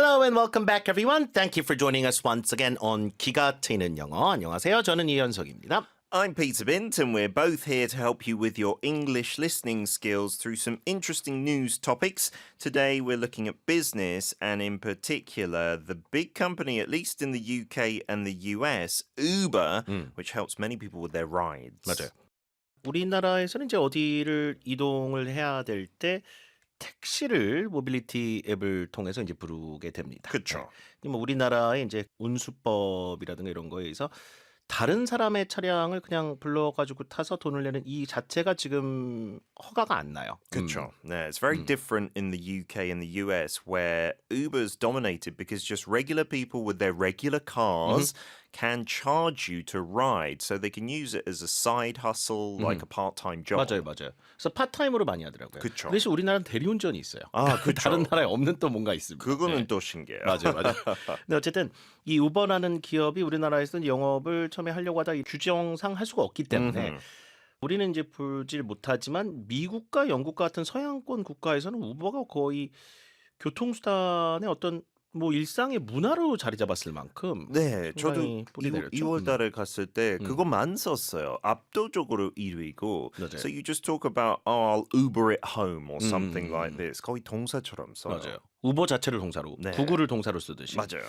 Hello and welcome back, everyone. Thank you for joining us once again on 기가 트이는 영어. 안녕하세요. 저는 이현석입니다. I'm Peter Bint, and we're both here to help you with your English listening skills through some interesting news topics. Today, we're looking at business, and in particular, the big company, at least in the UK and the US, Uber, which helps many people with their rides. 맞아요. 우리나라에서는 이제 어디를 이동을 해야 될 때 택시를 모빌리티 앱을 통해서 이제 부르게 됩니다. 그렇죠. 네. 뭐 우리나라의 이제 운수법이라든가 이런 거에 의해서 다른 사람의 차량을 그냥 불러가지고 타서 돈을 내는 이 자체가 지금 허가가 안 나요. 그렇죠. Yeah, it's very different in the UK and the US, where Uber's dominated because just regular people with their regular cars can charge you to ride, so they can use it as a side hustle, like a part-time job. 맞아요. 그래서 파타임으로 많이 하더라고요. 그쵸. 그 대신 우리나라는 대리운전이 있어요. 아, 그쵸. 다른 나라에 없는 또 뭔가 있습니다. 그거는 네. 또 신기해요. 맞아요. 근데 어쨌든 이 우버라는 기업이 우리나라에서는 영업을 처음에 하려고 하다 규정상 할 수가 없기 때문에 우리는 이제 불질 못하지만 미국과 영국과 같은 서양권 국가에서는 우버가 거의 교통수단의 어떤 뭐 일상의 문화로 자리 잡았을 만큼 네, 저도 굉장히 뿌리 내렸죠. 2월 달에 갔을 때 그것만 썼어요. 압도적으로 1위고. 맞아요. So you just talk about, oh, I'll Uber it home or something like this. 거의 동사처럼 써요. 맞아요. 우버 자체를 동사로, 네. 구글을 동사로 쓰듯이. 맞아요.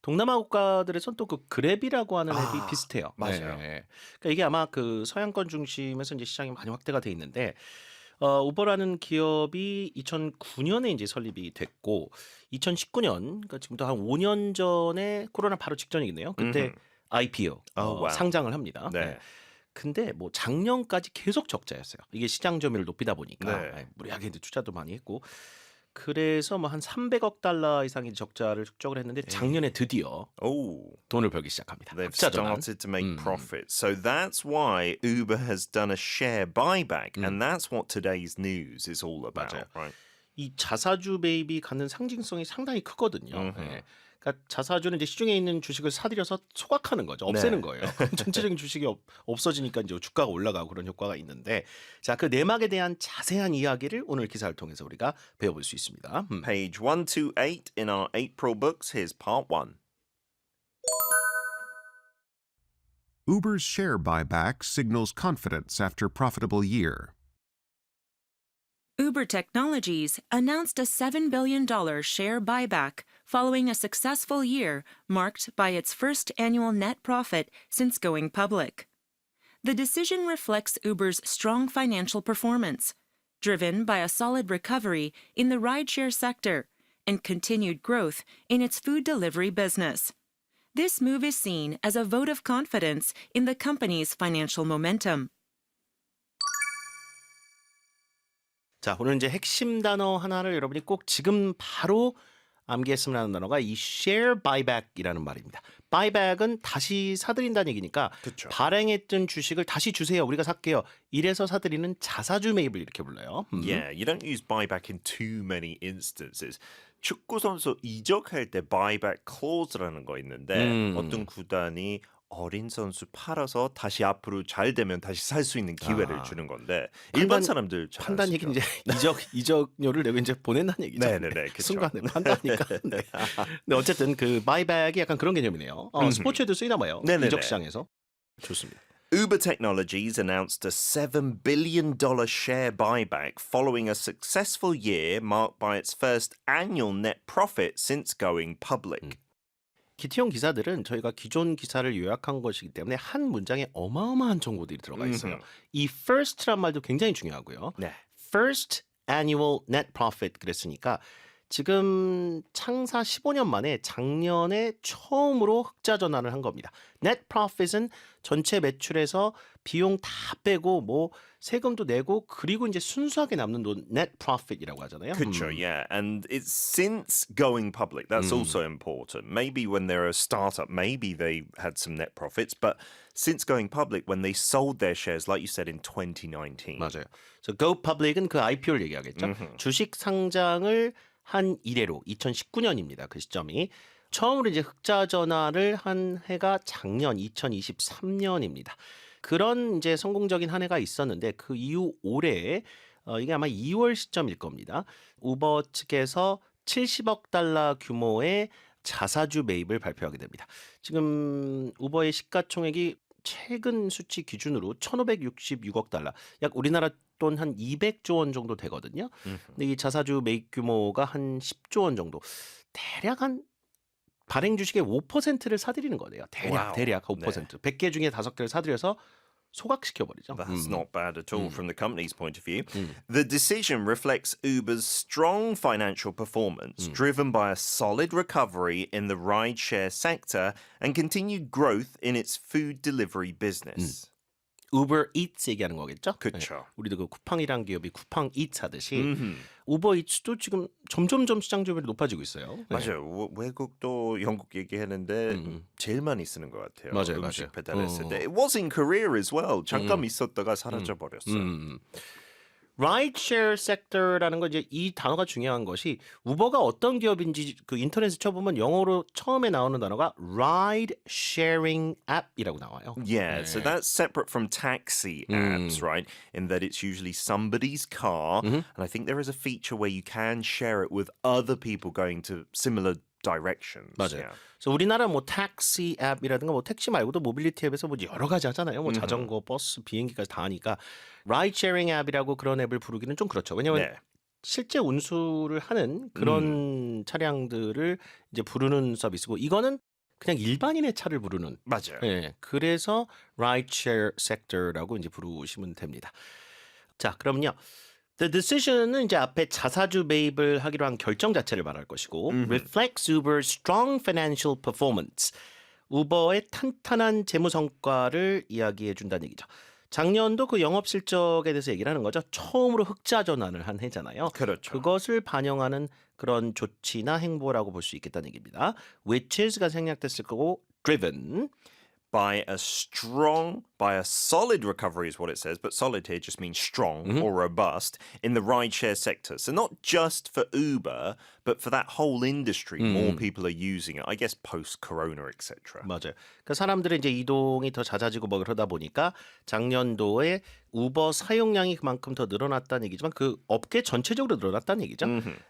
동남아 국가들에선 또 그 그랩이라고 하는 앱이 비슷해요. 맞아요. 네. 그러니까 이게 아마 그 서양권 중심에서 이제 시장이 많이 확대가 돼 있는데 우버라는 기업이 2009년에 이제 설립이 됐고 2019년 그러니까 지금부터 한 5년 전에 코로나 바로 직전이겠네요. 그때 IPO 와우. 상장을 합니다. 네. 근데 뭐 작년까지 계속 적자였어요. 이게 시장 점유율을 높이다 보니까 네. 무리하게 이제 투자도 많이 했고 그래서 뭐 한 300억 달러 이상의 적자를 축적을 했는데 작년에 드디어 Oh, 돈을 벌기 시작합니다. they've 흑자 전환. started to make profits. So that's why Uber has done a share buyback. And that's what today's news is all about. 맞아요. Right? 이 자사주 매입이 갖는 상징성이 상당히 크거든요. 예. 그러니까 자사주는 이제 시중에 있는 주식을 사들여서 소각하는 거죠. 없애는 네. 거예요. 전체적인 주식이 없어지니까 이제 주가가 올라가고 그런 효과가 있는데 자, 그 내막에 대한 자세한 이야기를 오늘 기사를 통해서 우리가 배워볼 수 있습니다. Page 128 in our April books. Here's part 1. Uber's share buyback signals confidence after profitable year. Uber Technologies announced a $7 billion share buyback following a successful year marked by its first annual net profit since going public. The decision reflects Uber's strong financial performance, driven by a solid recovery in the rideshare sector and continued growth in its food delivery business. This move is seen as a vote of confidence in the company's financial momentum. 자, 오늘 이제 핵심 단어 하나를 여러분이 꼭 지금 바로 암기했으면 하는 단어가 이 share buyback이라는 말입니다. buyback은 다시 사들인다는 얘기니까 그쵸. 발행했던 주식을 다시 주세요. 우리가 살게요. 이래서 사들이는 자사주 매입을 이렇게 불러요. Yeah, you don't use buyback in too many instances. 축구 선수 이적할 때 buyback clause라는 거 있는데 어떤 구단이 어린 선수 팔아서 다시 앞으로 잘 되면 다시 살 수 있는 기회를 주는 건데 일반 사람들 잘 판단 안 얘기는 쓰죠. 이제 이적료를 내고 이제 보낸다는 얘기죠. 네네네, 그쵸. 순간에 판단하니까. 네. 근데 어쨌든 그 바이백이 약간 그런 개념이네요. 스포츠에도 쓰이나 봐요. 네네네. 이적 시장에서. 좋습니다. Uber Technologies announced a $7 billion share buyback following a successful year marked by its first annual net profit since going public. 기티용 기사들은 저희가 기존 기사를 요약한 것이기 때문에 한 문장에 어마어마한 정보들이 들어가 있어요. 이 first란 말도 굉장히 중요하고요. 네. First annual net profit 그랬으니까 지금 창사 15년 만에 작년에 처음으로 흑자 전환을 한 겁니다. Net profit은 전체 매출에서 비용 다 빼고 뭐 세금도 내고 그리고 이제 순수하게 남는 돈 net profit이라고 하잖아요. Kutcher, yeah. And it's since going public. That's also important. Maybe when they're a startup, maybe they had some net profits. But since going public, when they sold their shares, like you said, in 2019. 맞아요. So go public은 그 IPO를 얘기하겠죠. 주식 상장을 한 이래로 2019년입니다. 그 시점이. 처음으로 이제 흑자 전환을 한 해가 작년 2023년입니다. 그런 이제 성공적인 한 해가 있었는데 그 이후 올해 이게 아마 2월 시점일 겁니다. 우버 측에서 70억 달러 규모의 자사주 매입을 발표하게 됩니다. 지금 우버의 시가총액이 최근 수치 기준으로 1,566억 달러, 약 우리나라 돈 한 200조 원 정도 되거든요. 근데 이 자사주 매입 규모가 한 10조 원 정도. 대략 한 발행 주식의 5%를 사들이는 거네요. 와우. 대략 5%. 100개 중에 5개를 사들여서 소각시켜 버리죠. That's not bad at all from the company's point of view. The decision reflects Uber's strong financial performance, driven by a solid recovery in the rideshare sector and continued growth in its food delivery business. 우버 이츠 얘기하는 거겠죠? 그쵸. 우리도 그 쿠팡이란 기업이 쿠팡 이츠 하듯이 우버 이츠도 지금 점점점 시장 점유율이 높아지고 있어요. 네. 맞아요. 외국도 영국 얘기하는데 제일 많이 쓰는 것 같아요. 맞아요, 음식 맞아요. 배달했을 때. It was in Korea as well. 잠깐 있었다가 사라져 버렸어요. Rideshare sector라는 거 이제 이 단어가 중요한 것이 우버가 어떤 기업인지 그 인터넷에 쳐보면 영어로 처음에 나오는 단어가 ride sharing app이라고 나와요. Yeah, so that's separate from taxi apps, right? In that it's usually somebody's car, and I think there is a feature where you can share it with other people going to similar directions. 맞아요. Yeah. 그래서 우리나라 뭐 택시 앱이라든가 뭐 택시 말고도 모빌리티 앱에서 뭐 여러 가지 하잖아요. 뭐 자전거, 버스, 비행기까지 다 하니까 라이드 쉐어링 앱이라고 그런 앱을 부르기는 좀 그렇죠. 왜냐하면 네. 실제 운수를 하는 그런 차량들을 이제 부르는 서비스고 이거는 그냥 일반인의 차를 부르는. 맞아요. 예. 그래서 rideshare sector라고 이제 부르시면 됩니다. 자, 그럼요. The decision은 이제 앞에 자사주 매입을 하기로 한 결정 자체를 말할 것이고 reflects Uber's strong financial performance. 우버의 탄탄한 재무 성과를 이야기해 준다는 얘기죠. 작년도 그 영업 실적에 대해서 얘기를 하는 거죠. 처음으로 흑자 전환을 한 해잖아요. 그렇죠. 그것을 반영하는 그런 조치나 행보라고 볼 수 있겠다는 얘기입니다. which is가 생략됐을 거고 driven By a solid recovery is what it says, but solid here just means strong or robust in the rideshare sector. So not just for Uber, but for that whole industry. More people are using it, I guess post-corona, etc. 맞아요. 그러니까 사람들의 이제 이동이 더 잦아지고 뭐 그러다 보니까 작년도에 우버 사용량이 그만큼 더 늘어났다는 얘기지만 그 업계 전체적으로 늘어났다는 얘기죠.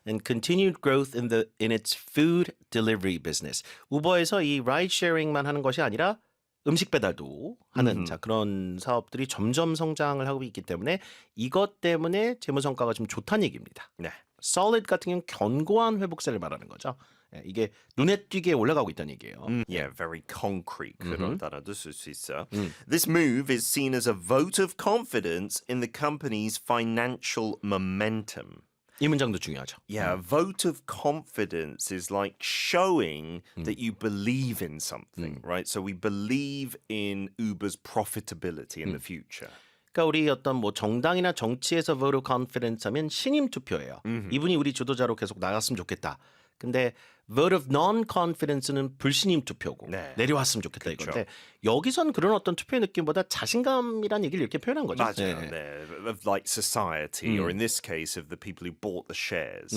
And continued growth in its food delivery business. 우버에서 이 라이드 쉐어링만 하는 것이 아니라 음식 배달도 하는 자 그런 사업들이 점점 성장을 하고 있기 때문에 이것 때문에 재무 성과가 좀 좋다는 얘기입니다. 네. solid 같은 경우는 견고한 회복세를 말하는 거죠. 예, 이게 눈에 띄게 올라가고 있다는 얘기예요. Yeah, very concrete. 그런 단어도 쓸 수 있어. This move is seen as a vote of confidence in the company's financial momentum. 이 문장도 중요하죠. Yeah, a vote of confidence is like showing that you believe in something, right? So we believe in Uber's profitability in the future. 그러니까 우리 어떤 뭐 정당이나 정치에서 vote of confidence 하면 신임 투표예요. 이분이 우리 주도자로 계속 나갔으면 좋겠다. 근데 vote of non-confidence는 불신임 투표고 네. 내려왔으면 좋겠다 이건데 여기선 그런 어떤 투표의 느낌보다 자신감이란 얘기를 이렇게 표현한 거죠. 맞아요. 네. 네. Of like society, or in this case of the people who bought the shares.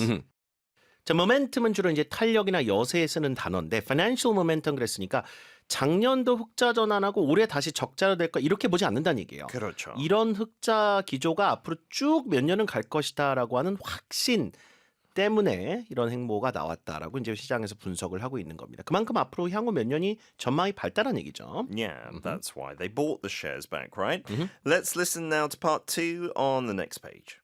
자, 모멘텀은 주로 이제 탄력이나 여세에 쓰는 단어인데 financial momentum 그랬으니까 작년도 흑자 전환하고 올해 다시 적자로 될까 이렇게 보지 않는다는 얘기예요. 그렇죠. 이런 흑자 기조가 앞으로 쭉 몇 년은 갈 것이다라고 하는 확신 때문에 이런 행보가 나왔다라고 이제 시장에서 분석을 하고 있는 겁니다. 그만큼 앞으로 향후 몇 년이 전망이 밝다는 얘기죠. Yeah, that's why they bought the shares back, right? Let's listen now to part 2 on the next page.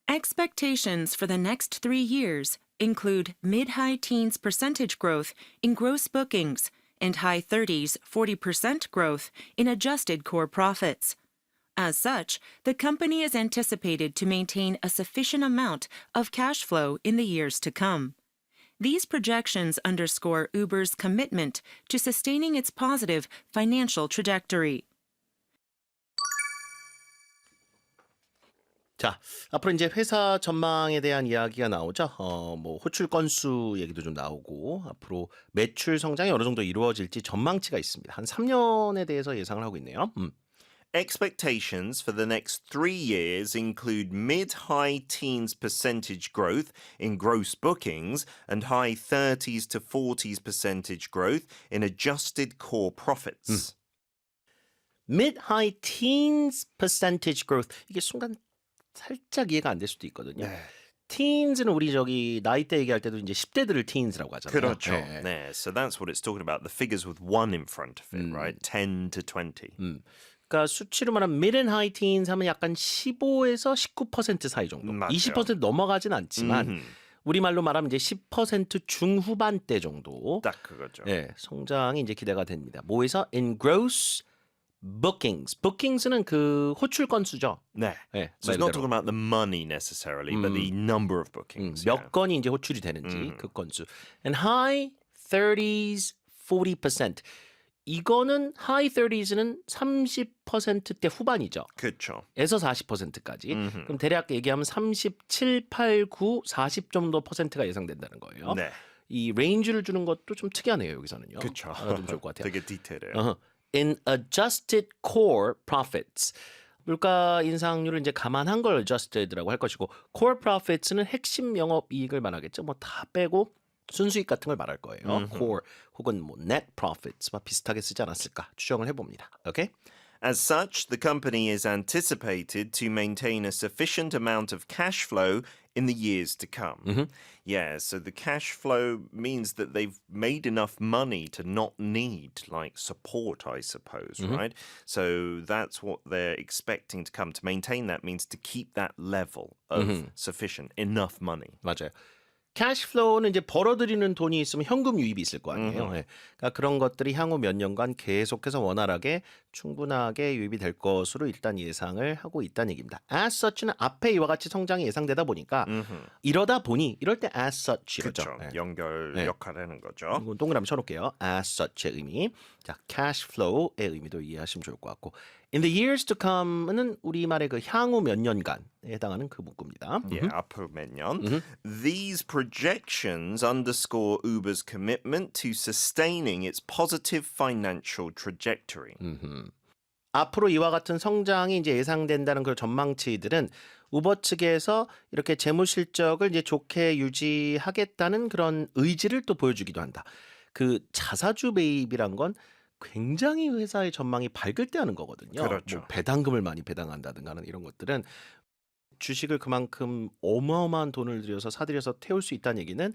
Expectations for the next 3 years include mid-high teens percentage growth in gross bookings and high 30s, 40% growth in adjusted core profits. As such, the company is anticipated to maintain a sufficient amount of cash flow in the years to come. These projections underscore Uber's commitment to sustaining its positive financial trajectory. 자, 앞으로 이제 회사 전망에 대한 이야기가 나오죠. 뭐 호출 건수 얘기도 좀 나오고 앞으로 매출 성장이 어느 정도 이루어질지 전망치가 있습니다. 한 3년에 대해서 예상을 하고 있네요. Expectations for the next 3 years include mid-high teens percentage growth in gross bookings and high 30s to 40s percentage growth in adjusted core profits. Mid-high teens percentage growth. 이게 순간 살짝 이해가 안 될 수도 있거든요. 네. teens는 우리 저기 나이대 얘기할 때도 이제 10대들을 teens라고 하잖아요. 그렇죠. 네. 네. So that's what it's talking about. The figures with one in front of it, right? 10 to 20. 그러니까 수치로 말하면 mid and high teens 하면 약간 15에서 19% 사이 정도. 맞아요. 20% 넘어가진 않지만 우리말로 말하면 이제 10% 중후반대 정도. 딱 그거죠. 네, 성장이 이제 기대가 됩니다. 뭐에서 in gross bookings. bookings는 그 호출 건수죠. 네. 네, So it's 말 not 그대로. talking about the money necessarily, but the number of bookings. 몇 건이 이제 호출이 되는지 그 건수. And high 30s, 40%. 이거는 high 30s는 30%대 후반이죠. 그렇죠. 에서 40%까지. 그럼 대략 얘기하면 37, 8, 9, 40 정도 퍼센트가 예상된다는 거예요. 네. 이 레인지를 주는 것도 좀 특이하네요, 여기서는요. 그렇죠. 알아두면 좋을 것 같아요. 되게 디테일해요. In adjusted core profits. 물가 인상률을 이제 감안한 걸 adjusted라고 할 것이고 core profits는 핵심 영업 이익을 말하겠죠. 뭐 다 빼고 순수익 같은 걸 말할 거예요. core 혹은 뭐 net profits와 비슷하게 쓰지 않았을까 추정을 해봅니다. 오케이? As such, the company is anticipated to maintain a sufficient amount of cash flow in the years to come. Yeah, so the cash flow means that they've made enough money to not need like support, I suppose, right? So that's what they're expecting to come. To maintain that means to keep that level of sufficient, enough money. 맞아요. 캐시플로우는 이제 벌어들이는 돈이 있으면 현금 유입이 있을 거 아니에요. 예. 그러니까 그런 것들이 향후 몇 년간 계속해서 원활하게 충분하게 유입이 될 것으로 일단 예상을 하고 있다는 얘기입니다. As such는 앞에 이와 같이 성장이 예상되다 보니까 이러다 보니 이럴 때 as such 이러죠. 그렇죠. 예. 연결 네. 역할을 하는 거죠. 이건 동그라미 쳐놓을게요. As such의 의미. 자, cash flow의 의미도 이해하시면 좋을 것 같고. In the years to come는 우리말의 그 향후 몇 년간에 해당하는 그 문구입니다. Yeah, 앞으로 몇 년. These projections underscore Uber's commitment to sustaining its positive financial trajectory. 앞으로 이와 같은 성장이 이제 예상된다는 그 전망치들은 우버 측에서 이렇게 재무 실적을 이제 좋게 유지하겠다는 그런 의지를 또 보여주기도 한다. 그 자사주 매입이란 건 굉장히 회사의 전망이 밝을 때 하는 거거든요. 그렇죠. 뭐 배당금을 많이 배당한다든가 하는 이런 것들은 주식을 그만큼 어마어마한 돈을 들여서 사들여서 태울 수 있다는 얘기는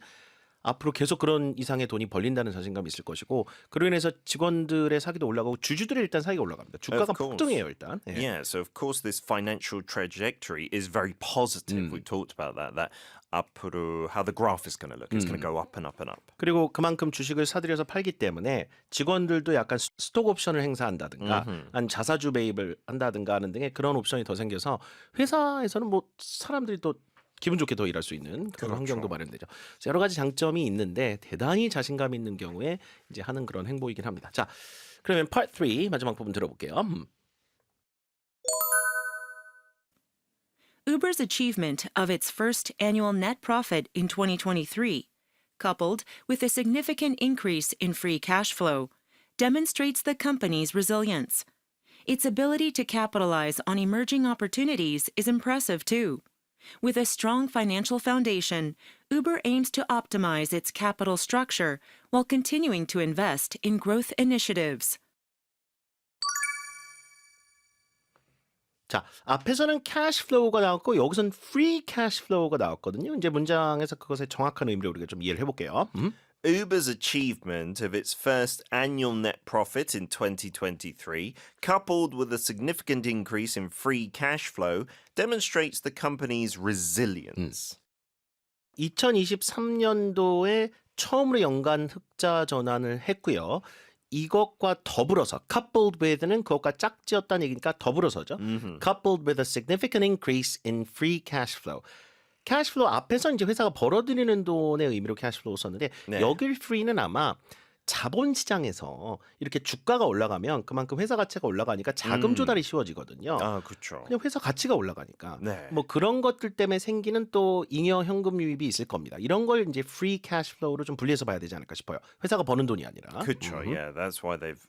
앞으로 계속 그런 이상의 돈이 벌린다는 자신감이 있을 것이고 그로 인해서 직원들의 사기도 올라가고 주주들의 일단 사기가 올라갑니다. 주가가 Of course. 폭등해요 일단. 예. Yeah, so of course this financial trajectory is very positive. We talked about that 앞으로 how the graph is going to look. It's going to go up and up and up. 그리고 그만큼 주식을 사들여서 팔기 때문에 직원들도 약간 스톡 옵션을 행사한다든가 아니면 자사주 매입을 한다든가 하는 등의 그런 옵션이 더 생겨서 회사에서는 뭐 사람들이 또 기분 좋게 더 일할 수 있는 그런 그렇죠. 환경도 마련되죠. 그래서 여러 가지 장점이 있는데 대단히 자신감 있는 경우에 이제 하는 그런 행보이긴 합니다. 자, 그러면 part 3 마지막 부분 들어볼게요. Uber's achievement of its first annual net profit in 2023, coupled with a significant increase in free cash flow, demonstrates the company's resilience. Its ability to capitalize on emerging opportunities is impressive too. With a strong financial foundation, Uber aims to optimize its capital structure while continuing to invest in growth initiatives. 자, 앞에서는 cash flow가 나왔고 여기서는 free cash flow가 나왔거든요. 이제 문장에서 그것의 정확한 의미를 우리가 좀 이해를 해볼게요. Uber's achievement of its first annual net profit in 2023, coupled with a significant increase in free cash flow, demonstrates the company's resilience. 2023년도에 처음으로 연간 흑자 전환을 했고요. 이것과 더불어서 coupled with는 그것과 짝지었다는 얘기니까 더불어서죠. coupled with a significant increase in free cash flow. 캐시플로우 앞에서 이제 회사가 벌어들이는 돈의 의미로 캐시플로우 썼는데 네. 여기 free는 아마 자본 시장에서 이렇게 주가가 올라가면 그만큼 회사 가치가 올라가니까 자금 조달이 쉬워지거든요. 아, 그렇죠. 그냥 회사 가치가 올라가니까 네. 뭐 그런 것들 때문에 생기는 또 잉여 현금 유입이 있을 겁니다. 이런 걸 이제 free cash flow로 좀 분리해서 봐야 되지 않을까 싶어요. 회사가 버는 돈이 아니라. 그렇죠. Yeah, that's why they've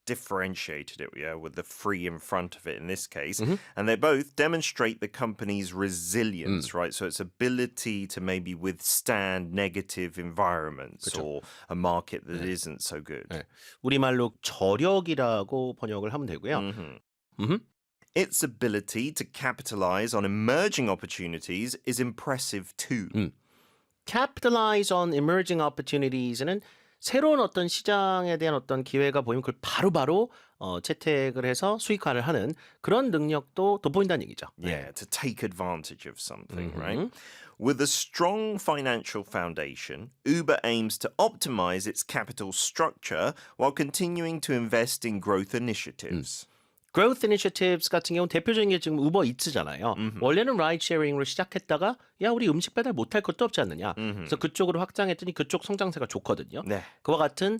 differentiated it, yeah, with the free in front of it in this case. And they both demonstrate the company's resilience, right? So its ability to maybe withstand negative environments or a market that isn't so good. 네. 우리말로 저력이라고 번역을 하면 되고요. its ability to capitalize on emerging opportunities is impressive too. Capitalize on emerging opportunities는 새로운 어떤 시장에 대한 어떤 기회가 보이면 그걸 바로바로 채택을 해서 수익화를 하는 그런 능력도 돋보인다는 얘기죠. Yeah, to take advantage of something, right? With a strong financial foundation, Uber aims to optimize its capital structure while continuing to invest in growth initiatives. Growth Initiatives 같은 경우는 대표적인 게 지금 우버 이츠잖아요. 원래는 라이드 쉐어링으로 시작했다가 야 우리 음식 배달 못할 것도 없지 않느냐. 그래서 그쪽으로 확장했더니 그쪽 성장세가 좋거든요. 네. 그와 같은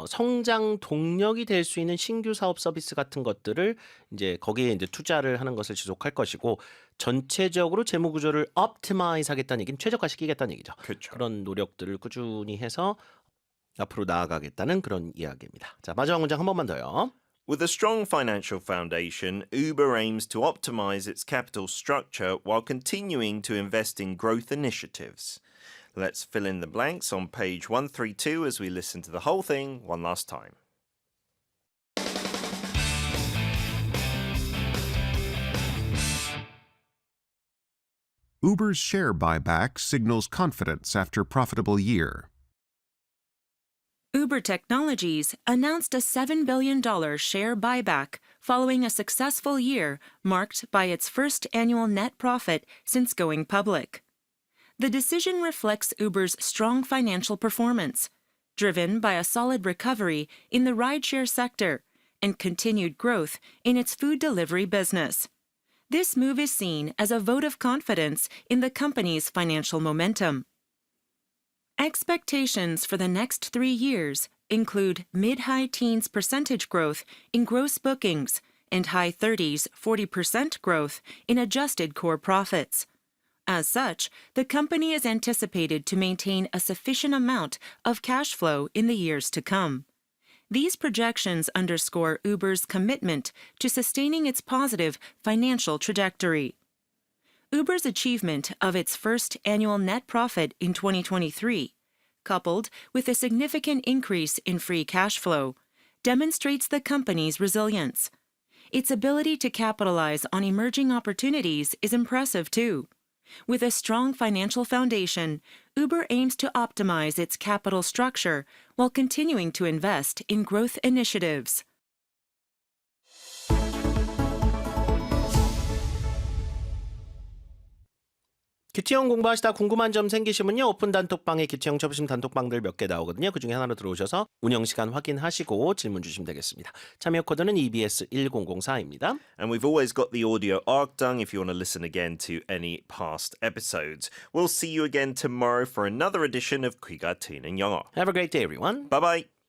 성장 동력이 될 수 있는 신규 사업 서비스 같은 것들을 이제 거기에 이제 투자를 하는 것을 지속할 것이고 전체적으로 재무 구조를 optimize 하겠다는 얘기는 최적화시키겠다는 얘기죠. 그렇죠. 그런 노력들을 꾸준히 해서 앞으로 나아가겠다는 그런 이야기입니다. 자, 마지막 문장 한 번만 더요. With a strong financial foundation, Uber aims to optimize its capital structure while continuing to invest in growth initiatives. Let's fill in the blanks on page 132 as we listen to the whole thing one last time. Uber's share buyback signals confidence after profitable year. Uber Technologies announced a $7 billion share buyback following a successful year marked by its first annual net profit since going public. The decision reflects Uber's strong financial performance, driven by a solid recovery in the rideshare sector and continued growth in its food delivery business. This move is seen as a vote of confidence in the company's financial momentum. Expectations for the next 3 years include mid-high teens % growth in gross bookings and high 30s, 40% growth in adjusted core profits. As such, the company is anticipated to maintain a sufficient amount of cash flow in the years to come. These projections underscore Uber's commitment to sustaining its positive financial trajectory. Uber's achievement of its first annual net profit in 2023, coupled with a significant increase in free cash flow, demonstrates the company's resilience. Its ability to capitalize on emerging opportunities is impressive too. With a strong financial foundation, Uber aims to optimize its capital structure while continuing to invest in growth initiatives. 기티형 공부하시다 궁금한 점 생기시면요. 오픈 단톡방에 기티형 접으신 단톡방들 몇 개 나오거든요. 그중에 하나로 들어오셔서 운영시간 확인하시고 질문 주시면 되겠습니다. 참여 코드는 EBS1004입니다. And we've always got the audio arkdung if you want to listen again to any past episodes. We'll see you again tomorrow for another edition of 귀가 트이는 영어. Have a great day, everyone. Bye bye.